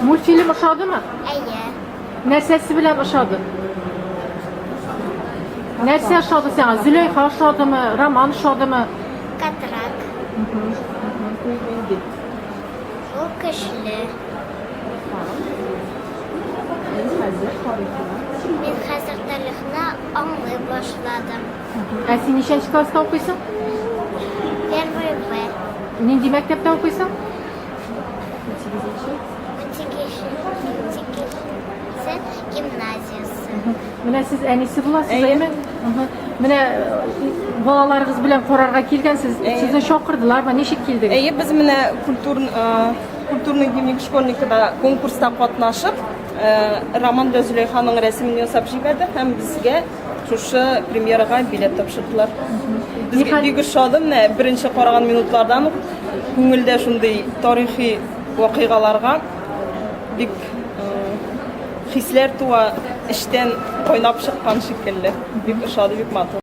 Multfilm ошадымы? Әйе. Нәрсәсе белән ошады? Нәрсә ошады сиңа? Зөләйха ошадымы? Роман ошадымы? Катрак. Ул көчле. Мин хәзер тарихны аңлый башладым. Ә син ничәнче класста укыйсың? Первый Б. Нинди мәктәптә укыйсың? Sen gimnaziyası. Менә сез әнисе буласыз, әйеме? Менә балаларыгыз белән карарга килгәнсез. Сезне чакырдылармы? Ничек килдегез? Әйе, без менә культурный дневник школьникыда конкурста катнашып, Роман Зөләйханың рәсемен ясап җибәрде һәм безгә шушы премьерага билет тапшырдылар. Безгә бик ошады, менә беренче караган минутлардан ук күңелдә шундый тарихи вакыйгаларга бик хисләр туа, эштән кайнап чыккан шикелле. Бик ошады, бик матур.